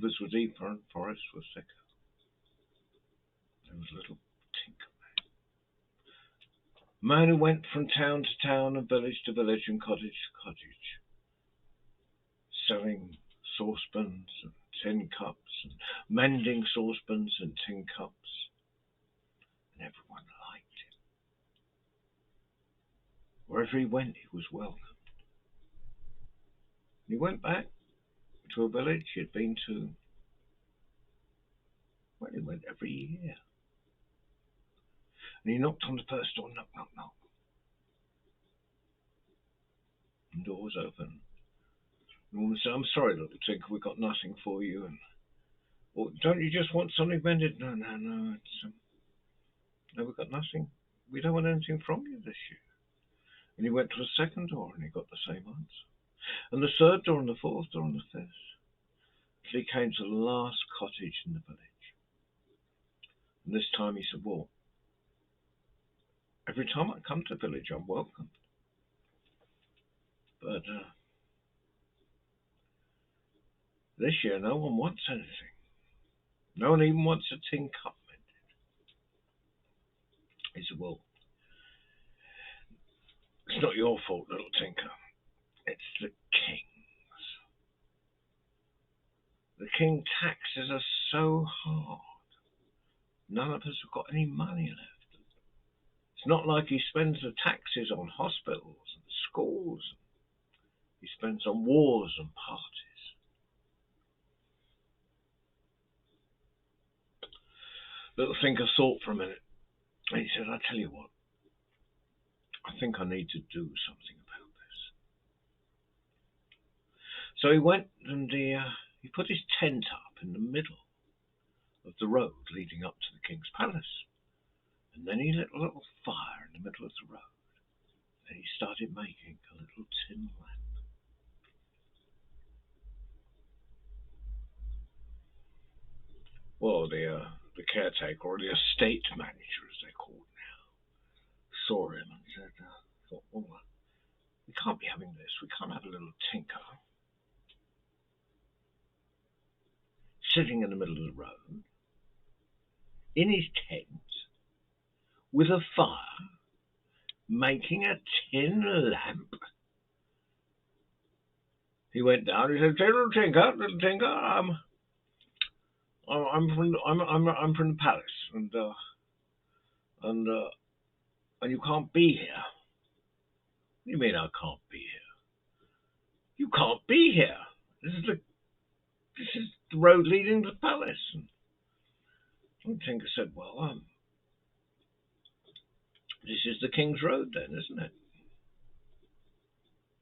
rivers were deeper and forests were thicker. There was a little tinker man who went from town to town and village to village and cottage to cottage, selling saucepans and tin cups and mending saucepans and tin cups. And everyone liked him. Wherever he went, he was welcome. He went back to a village he had been to. Well, he went every year. And he knocked on the first door, knock, knock, knock. And the door was open. And the woman said, "I'm sorry, little tinker, we've got nothing for you." And, "Well, don't you just want something mended?" No, we've got nothing. We don't want anything from you this year. And he went to a second door and he got the same answer. And the third door and the fourth door and the fifth. Until he came to the last cottage in the village. And this time he said, "Well, every time I come to the village, I'm welcome. But this year, no one wants anything. No one even wants a tin cup mended." He said, "Well, it's not your fault, little tinker. It's the king's. The king taxes us so hard. None of us have got any money left. It's not like he spends the taxes on hospitals and schools. He spends on wars and parties." Little Thinker thought for a minute, and he said, "I tell you what, I think I need to do something about this." So he went and he put his tent up in the middle of the road leading up to the king's palace. And then he lit a little fire in the middle of the road. And he started making a little tin lamp. Well, the caretaker, or the estate manager, as they're called now, saw him and said, thought, "Well, we can't be having this. We can't have a little tinker sitting in the middle of the road in his tent with a fire making a tin lamp." He went down. He said, little tinker, I'm from the palace, and you can't be here." "What do you mean I can't be here?" "You can't be here. This is the road leading to the palace." And the tinker said, "Well, this is the king's road, then, isn't it?"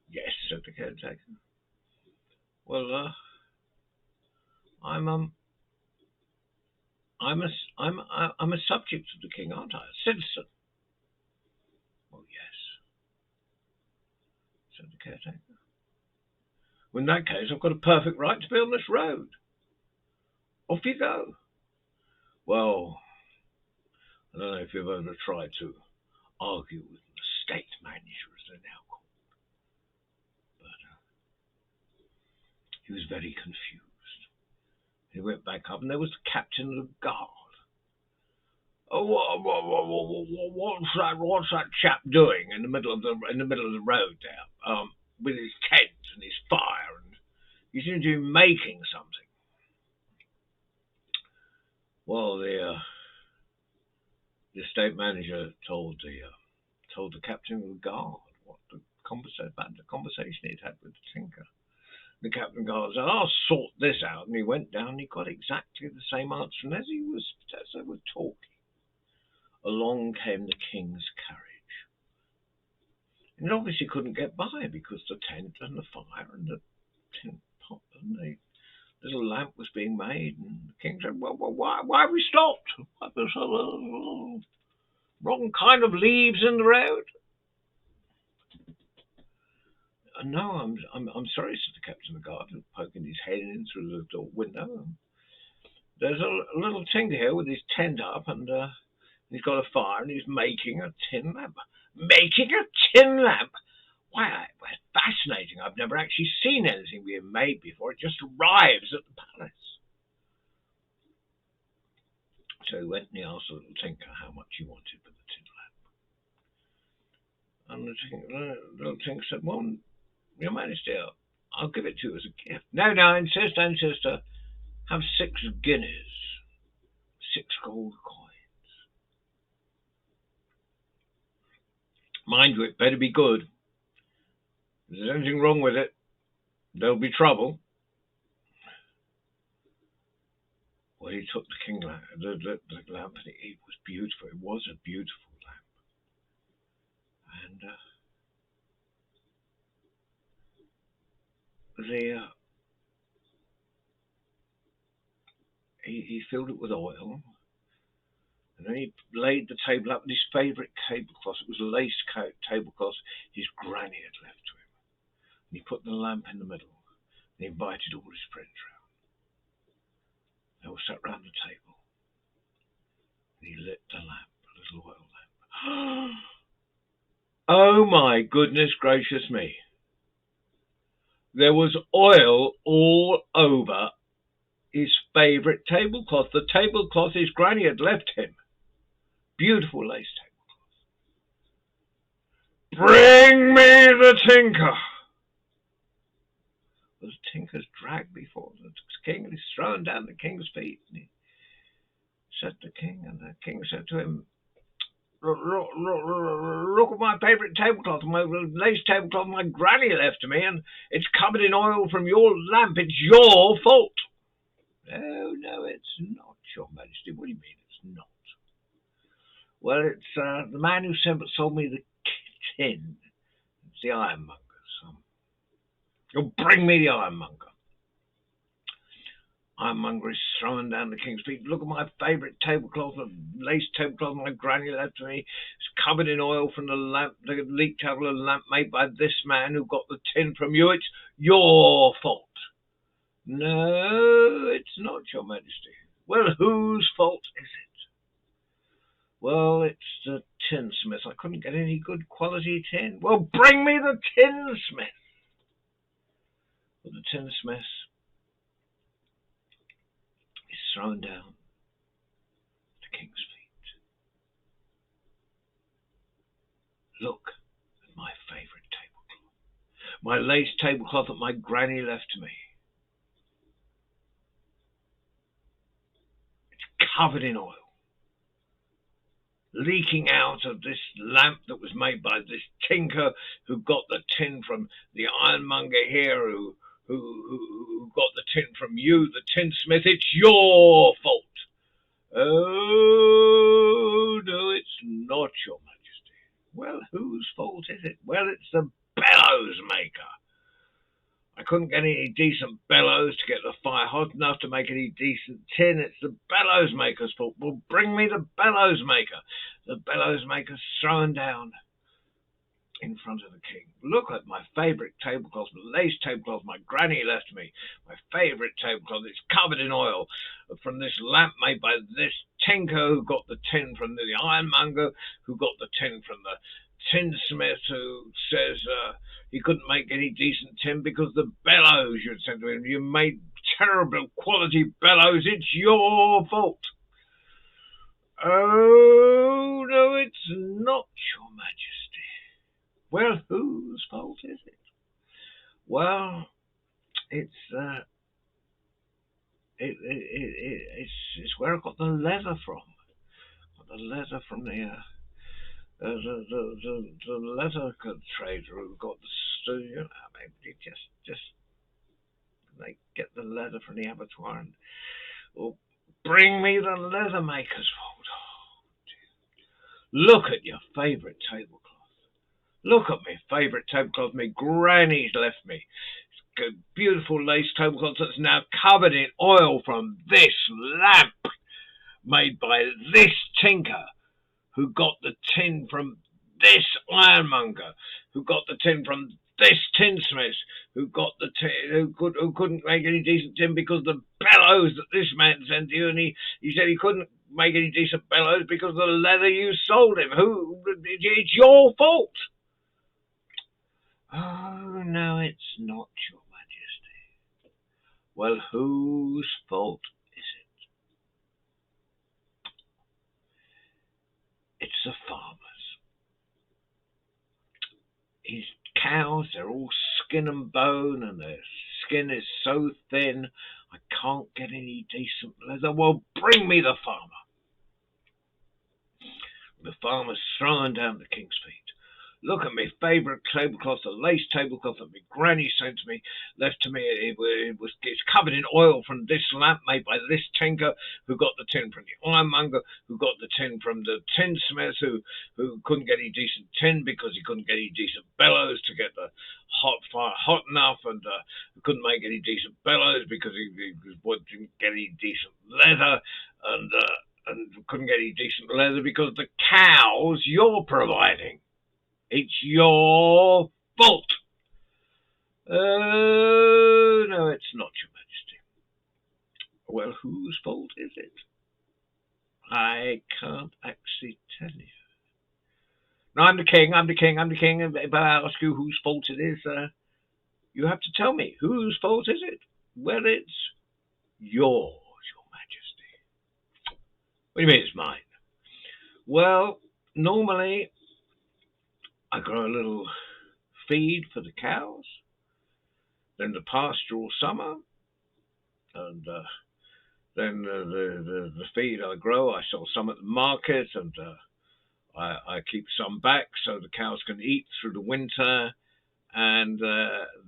"Yes," said the caretaker. "Well, I'm a subject of the king, aren't I? A citizen." "Well, yes," said the caretaker. "Well, in that case, I've got a perfect right to be on this road. Off you go." Well, I don't know if you've ever tried to argue with an estate manager, as they're now called, but he was very confused. He went back up, and there was the captain of the guard. "Oh, what's that chap doing in the middle of the road there, with his tent and his fire? And he seems to be making something." Well, the estate manager told the captain of the guard what about the conversation he'd had with the tinker. The captain of the guard said, "I'll sort this out," and he went down and he got exactly the same answer. And as they were talking, along came the king's carriage. And it obviously couldn't get by because the tent and the fire and the tin pot and the little lamp was being made. And the king said, "Well, why have we stopped? Wrong kind of leaves in the road?" "No, I'm sorry," said the captain of the guard, poking his head in through the door window. "There's a little tinker here with his tent up, and he's got a fire, and he's making a tin lamp." "Making a tin lamp? Why, fascinating. I've never actually seen anything being made before. It just arrives at the palace." So he went and he asked the little tinker how much he wanted for the tin lamp. And the little tinker said, well, Your Majesty, I'll give it to you as a gift. No, I insist, have 6 guineas, 6 gold coins. Mind you, it better be good. If there's anything wrong with it, there'll be trouble. Well, he took the lamp, and it was beautiful. It was a beautiful lamp. And he filled it with oil, and then he laid the table up with his favourite tablecloth. It was a lace tablecloth his granny had left to him. And he put the lamp in the middle, and he invited all his friends round. They all sat round the table, and he lit the lamp, a little oil lamp. Oh my goodness gracious me! There was oil all over his favourite tablecloth, the tablecloth his granny had left him. Beautiful lace tablecloth. Bring me the tinker! The tinker's dragged before the king, and he's thrown down the king's feet. And he said to the king, and the king said to him, Look at my favourite tablecloth, my lace tablecloth my granny left to me, and it's covered in oil from your lamp. It's your fault. No, it's not, Your Majesty. What do you mean it's not? Well, it's the man who sold me the tin. It's the ironmonger's son. You'll bring me the ironmonger. Ironmonger is throwing down the king's feet. Look at my favourite tablecloth, the lace tablecloth my granny left to me. It's covered in oil from the lamp, the leaked out of the lamp made by this man who got the tin from you. It's your fault. No, it's not, Your Majesty. Well, whose fault is it? Well, it's the tinsmith. I couldn't get any good quality tin. Well, bring me the tinsmith. Well, the tinsmith is thrown down the king's feet. Look at my favourite tablecloth. My lace tablecloth that my granny left to me. It's covered in oil, leaking out of this lamp that was made by this tinker who got the tin from the ironmonger here, who got the tin from you, the tinsmith. It's your fault. Oh, no, it's not, Your Majesty. Well, whose fault is it? Well, it's the bellows maker. I couldn't get any decent bellows to get the fire hot enough to make any decent tin. It's the bellows maker's fault. Well, bring me the bellows maker. The bellows maker's thrown down in front of the king. Look at my favourite tablecloth, the lace tablecloth my granny left me. My favourite tablecloth. It's covered in oil from this lamp made by this tinker who got the tin from the ironmonger, who got the tin from the tinsmith, who says he couldn't make any decent tin because the bellows you'd sent to him. You made terrible quality bellows. It's your fault. Oh, no, it's not, Your Majesty. Well, whose fault is it? Well, it's where I got the leather from. Got the leather from the leather trader who got the just they get the leather from the abattoir and bring me the leather maker's fault. Oh, look at your favourite tablecloth. Look at my favourite tablecloth my granny's left me. It's a beautiful lace tablecloth that's now covered in oil from this lamp made by this tinker who got the tin from this ironmonger, who got the tin from this tinsmith, who got the tin, who couldn't make any decent tin because the bellows that this man sent you, and he said he couldn't make any decent bellows because of the leather you sold him. It's your fault. Oh, no, it's not, Your Majesty. Well, whose fault is it? cows, they're all skin and bone, and their skin is so thin, I can't get any decent leather. Well, bring me the farmer. The farmer's throwing down the king's feet. Look at my favourite tablecloth, the lace tablecloth that my granny sent to me, left to me. It's covered in oil from this lamp made by this tinker, who got the tin from the ironmonger, who got the tin from the tinsmith, who couldn't get any decent tin because he couldn't get any decent bellows to get the hot fire hot enough, and couldn't make any decent bellows because he didn't get any decent leather, and couldn't get any decent leather because the cows you're providing. It's your fault. No, it's not, Your Majesty. Well, whose fault is it? I can't actually tell you. No, I'm the king. If I ask you whose fault it is, you have to tell me. Whose fault is it? Well, it's yours, Your Majesty. What do you mean it's mine? Well, normally I grow a little feed for the cows, then the pasture all summer, and then the feed I grow, I sell some at the market, and I keep some back so the cows can eat through the winter. And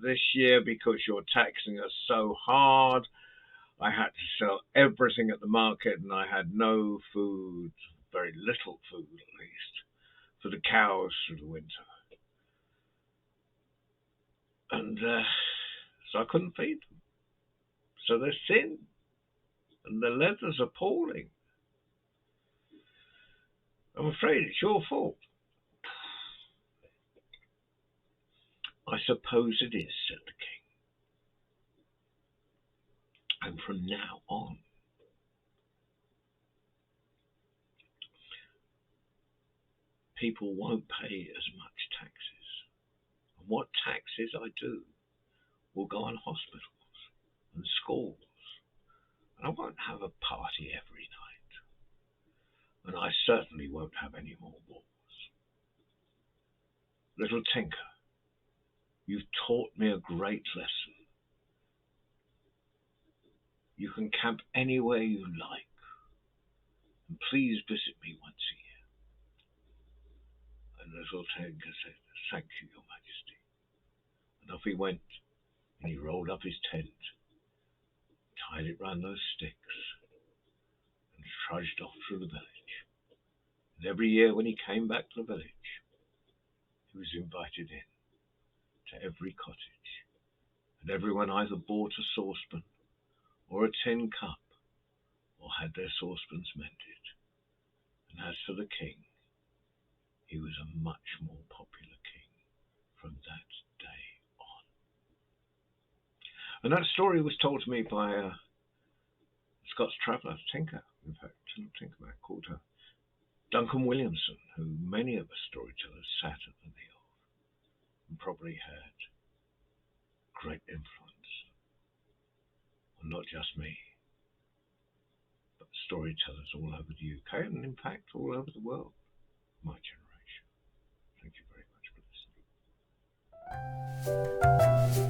this year, because you're taxing us so hard, I had to sell everything at the market, and I had no food, very little food at least, for the cows through the winter. And so I couldn't feed them. So they're thin, and the leather's appalling. I'm afraid it's your fault. I suppose it is, said the king. And from now on, people won't pay as much taxes. And what taxes I do will go on hospitals and schools. And I won't have a party every night. And I certainly won't have any more wars. Little tinker, you've taught me a great lesson. You can camp anywhere you like, and please visit me once a year. And little tinker said, thank you, Your Majesty. And off he went, and he rolled up his tent, tied it round those sticks, and trudged off through the village. And every year when he came back to the village, he was invited in to every cottage, and everyone either bought a saucepan or a tin cup, or had their saucepans mended. And as for the king, he was a much more popular king from that day on. And that story was told to me by a Scots traveller, tinker, in fact, a tinkerman called Duncan Williamson, who many of us storytellers sat at the knee of, and probably had great influence on not just me, but storytellers all over the UK, and in fact all over the world, my generation. Thank you very much for listening.